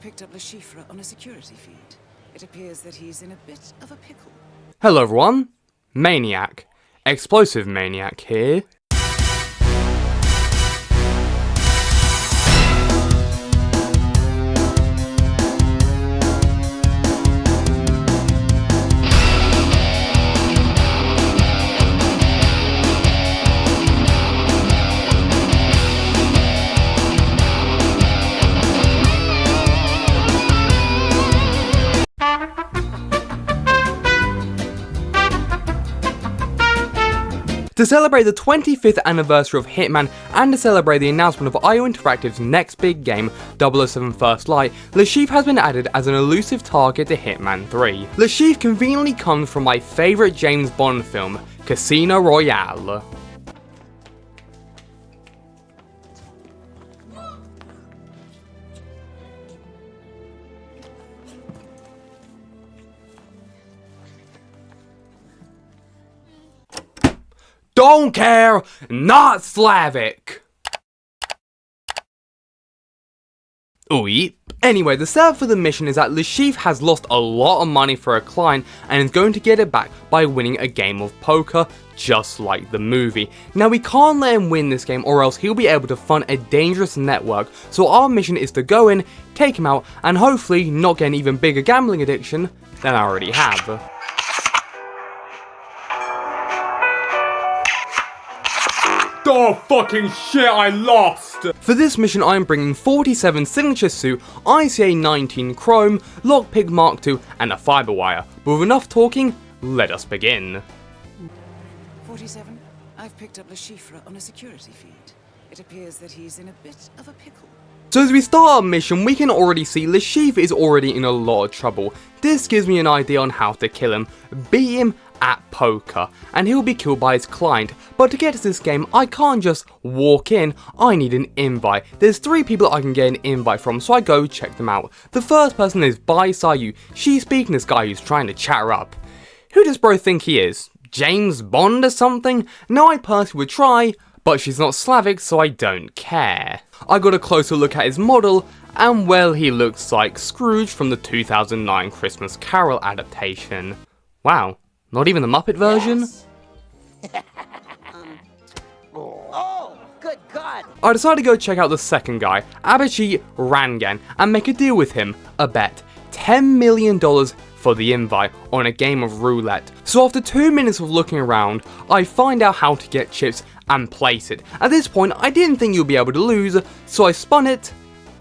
picked up Le Chiffre on a security feed. It appears that he's in a bit of a pickle. Hello everyone, Maniac, Explosive Maniac here. To celebrate the 25th anniversary of Hitman and to celebrate the announcement of IO Interactive's next big game, 007 First Light, Le Chiffre has been added as an elusive target to Hitman 3. Le Chiffre conveniently comes from my favourite James Bond film, Casino Royale. Don't care, not Slavic! Oop. Anyway, the setup for the mission is that Le Chiffre has lost a lot of money for a client and is going to get it back by winning a game of poker, just like the movie. Now we can't let him win this game or else he'll be able to fund a dangerous network, so our mission is to go in, take him out, and hopefully not get an even bigger gambling addiction than I already have. Oh fucking shit, I lost! For this mission I am bringing 47 signature suit, ICA 19 chrome, lockpick mark II and a fiber wire. But with enough talking, let us begin. 47? I've picked up Le Chiffre on a security feed. It appears that he's in a bit of a pickle. So as we start our mission, we can already see Le Chiffre is already in a lot of trouble. This gives me an idea on how to kill him. Beat him at poker, and he'll be killed by his client. But to get to this game, I can't just walk in, I need an invite. There's 3 people I can get an invite from, so I go check them out. The first person is Bai Sayu. She's speaking to this guy who's trying to chat her up. Who does bro think he is? James Bond or something? No, I personally would try, but she's not Slavic, so I don't care. I got a closer look at his model, and well, he looks like Scrooge from the 2009 Christmas Carol adaptation. Wow. Not even the Muppet version? Yes. Oh, good God! I decided to go check out the second guy, Abichi Rangan, and make a deal with him, a bet. $10 million for the invite on a game of roulette. So after 2 minutes of looking around, I find out how to get chips and place it. At this point, I didn't think you'd be able to lose, so I spun it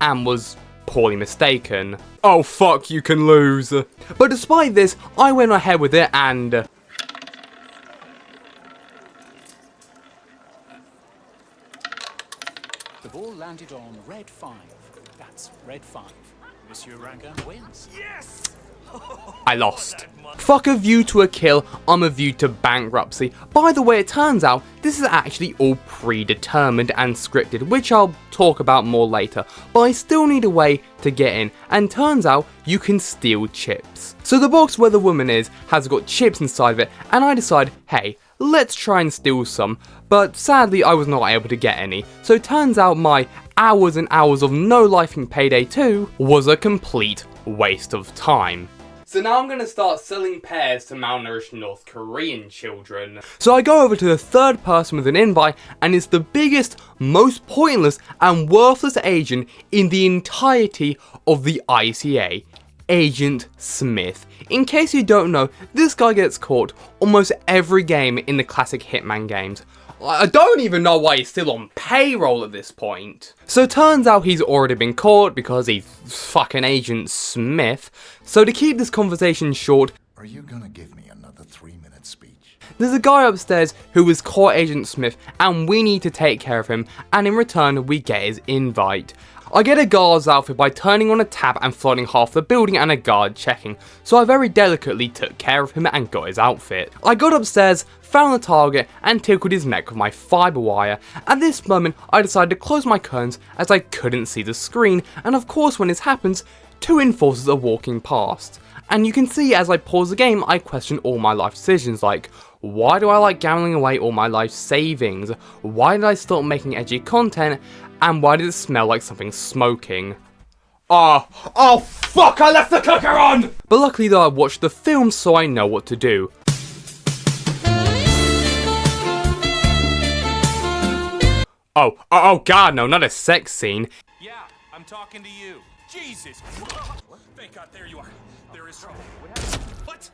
and was poorly mistaken. Oh fuck, you can lose. But despite this, I went ahead with it and... The ball landed on red 5. That's red 5. Monsieur Rangan wins. Yes! I lost. Fuck a view to a kill, I'm a view to bankruptcy. By the way, it turns out this is actually all predetermined and scripted, which I'll talk about more later, but I still need a way to get in, and turns out you can steal chips. So the box where the woman is has got chips inside of it, and I decide, hey, let's try and steal some, but sadly I was not able to get any, so it turns out my hours and hours of no life in Payday 2 was a complete waste of time. So now I'm going to start selling pears to malnourished North Korean children. So I go over to the third person with an invite, and it's the biggest, most pointless and worthless agent in the entirety of the ICA. Agent Smith. In case you don't know, this guy gets caught almost every game in the classic Hitman games. I don't even know why he's still on payroll at this point. So it turns out he's already been caught because he's fucking Agent Smith. So to keep this conversation short, are you gonna give me another 3-minute speech? There's a guy upstairs who is caught Agent Smith and we need to take care of him, and in return we get his invite. I get a guard's outfit by turning on a tap and flooding half the building and a guard checking, so I very delicately took care of him and got his outfit. I got upstairs, found the target and tickled his neck with my fiber wire. At this moment I decided to close my curtains as I couldn't see the screen, and of course when this happens, 2 enforcers are walking past. And you can see as I pause the game I question all my life decisions like, why do I like gambling away all my life savings? Why did I stop making edgy content? And why did it smell like something smoking? Oh fuck, I left the cooker on! But luckily though I watched the film so I know what to do. Oh god, no, not a sex scene. Yeah, I'm talking to you. Jesus! Thank God, there you are. There is trouble. What?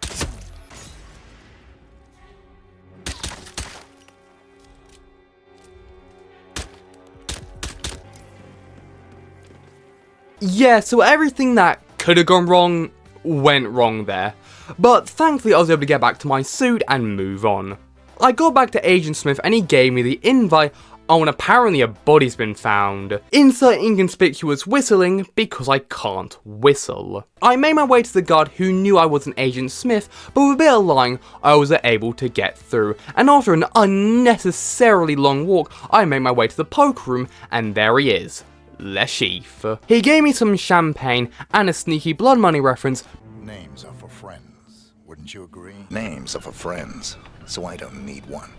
Yeah, so everything that could have gone wrong went wrong there. But thankfully I was able to get back to my suit and move on. I got back to Agent Smith and he gave me the invite. Oh, and apparently a body's been found. Insert inconspicuous whistling because I can't whistle. I made my way to the guard who knew I wasn't Agent Smith, but with a bit of lying, I was able to get through. And after an unnecessarily long walk, I made my way to the poker room, and there he is. Le Chief. He gave me some champagne and a sneaky blood money reference. Names are for friends. Wouldn't you agree? Names are for friends, so I don't need one.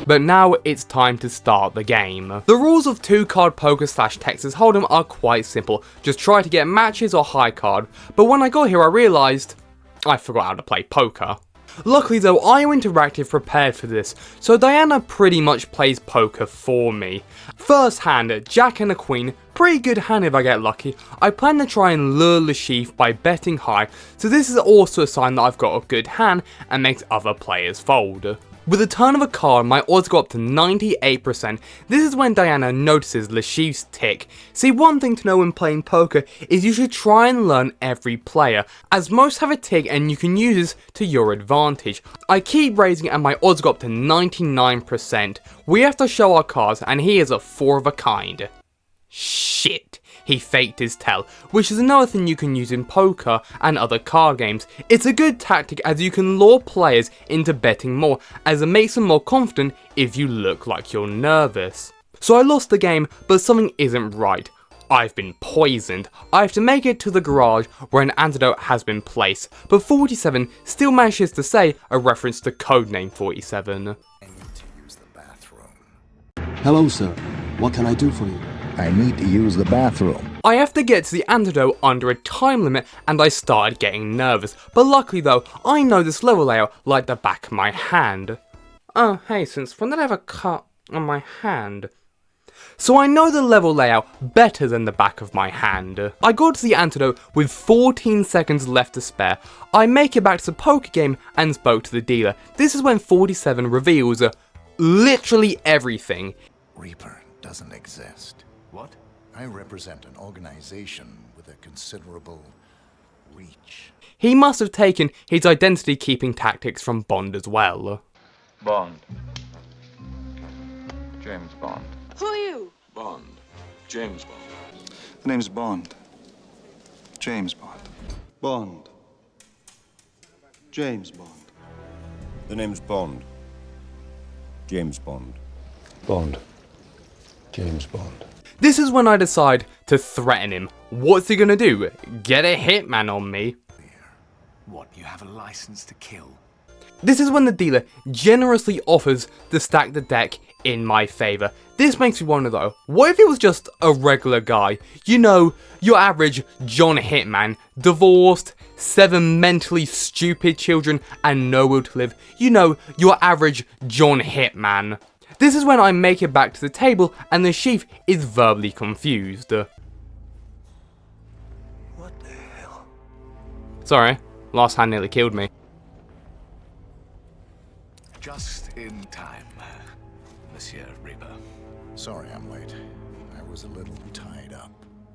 But now it's time to start the game. The rules of 2-card poker / Texas Hold'em are quite simple. Just try to get matches or high card. But when I got here I realised I forgot how to play poker. Luckily though, I am Interactive prepared for this, so Diana pretty much plays poker for me. First hand, Jack and a Queen, pretty good hand if I get lucky. I plan to try and lure Le Chief by betting high, so this is also a sign that I've got a good hand and makes other players fold. With a turn of a card, my odds go up to 98%. This is when Diana notices Le Chief's tick. See, one thing to know when playing poker is you should try and learn every player, as most have a tick and you can use this to your advantage. I keep raising and my odds go up to 99%. We have to show our cards and he is a 4 of a kind. Shit. He faked his tell, which is another thing you can use in poker and other card games. It's a good tactic as you can lure players into betting more, as it makes them more confident if you look like you're nervous. So I lost the game, but something isn't right. I've been poisoned. I have to make it to the garage where an antidote has been placed, but 47 still manages to say a reference to codename 47. I need to use the bathroom. Hello, sir. What can I do for you? I need to use the bathroom. I have to get to the antidote under a time limit and I started getting nervous, but luckily though, I know this level layout like the back of my hand. Oh hey, since when did I have a cut on my hand? So I know the level layout better than the back of my hand. I got to the antidote with 14 seconds left to spare. I make it back to the poker game and spoke to the dealer. This is when 47 reveals literally everything. Reaper doesn't exist. What? I represent an organization with a considerable reach. He must have taken his identity keeping tactics from Bond as well. Bond. James Bond. Who are you? Bond. James Bond. The name's Bond. James Bond. Bond. James Bond. The name's Bond. James Bond. Bond. James Bond. This is when I decide to threaten him. What's he gonna do? Get a hitman on me? What, you have a license to kill? This is when the dealer generously offers to stack the deck in my favour. This makes me wonder though, what if it was just a regular guy? You know, your average John Hitman, divorced, 7 mentally stupid children and no will to live. You know, your average John Hitman. This is when I make it back to the table and the chief is verbally confused. What the hell? Sorry, last hand nearly killed me. Just in time, Monsieur Reaper. Sorry I'm late. I was a little tied up.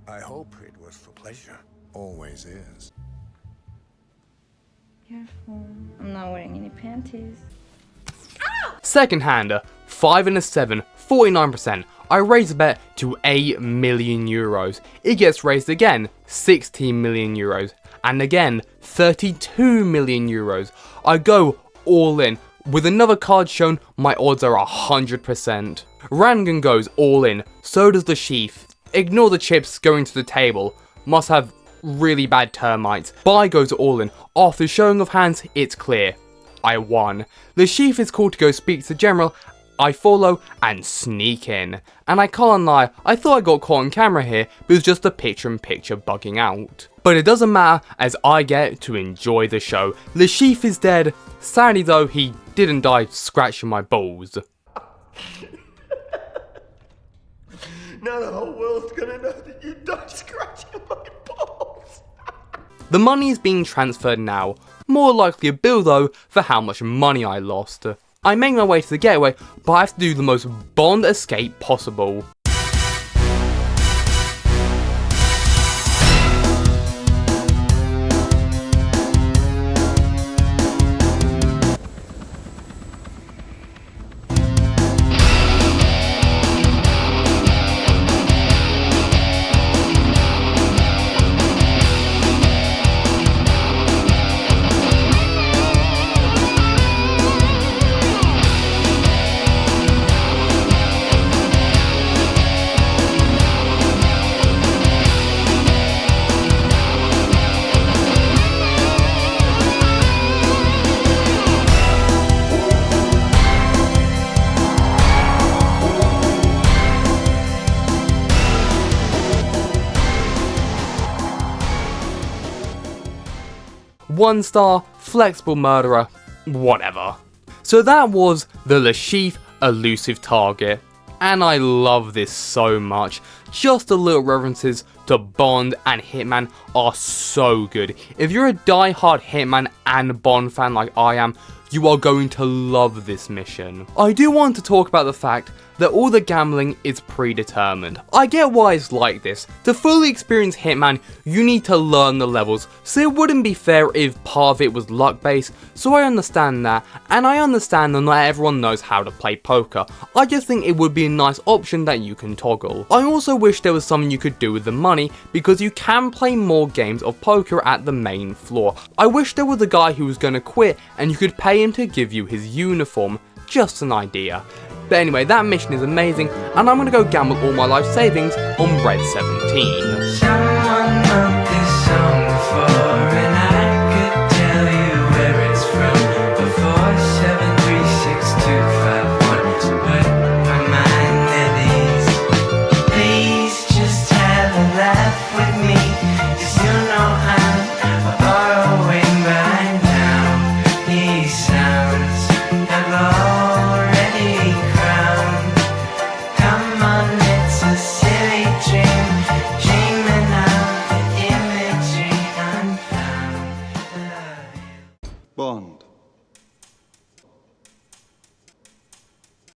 I hope it was for pleasure. Always is. Careful. I'm not wearing any panties. Second hander, 5 and a 7, 49%. I raise the bet to €8 million. It gets raised again, 16 million euros. And again, 32 million euros. I go all in. With another card shown, my odds are 100%. Rangan goes all in, so does the chief. Ignore the chips going to the table. Must have really bad termites. Buy goes all in. After showing of hands, it's clear. I won. The chief is called to go speak to the general, I follow and sneak in. And I can't lie, I thought I got caught on camera here, but it was just the picture-in-picture bugging out. But it doesn't matter, as I get to enjoy the show. Le Chiffre is dead. Sadly though, he didn't die scratching my balls. Now the whole world's gonna know that you died scratching my balls. The money is being transferred now. More likely a bill though for how much money I lost. I make my way to the getaway, but I have to do the most Bond escape possible. One star, flexible murderer, whatever. So that was the Le Chiffre elusive target. And I love this so much. Just the little references to Bond and Hitman are so good. If you're a die-hard Hitman and Bond fan like I am, you are going to love this mission. I do want to talk about the fact that all the gambling is predetermined. I get why it's like this. To fully experience Hitman, you need to learn the levels, so it wouldn't be fair if part of it was luck based, so I understand that, and I understand that not everyone knows how to play poker. I just think it would be a nice option that you can toggle. I also wish there was something you could do with the money, because you can play more games of poker at the main floor. I wish there was a guy who was going to quit and you could pay him to give you his uniform. Just an idea. But anyway, that mission is amazing, and I'm going to go gamble all my life savings on Red 17.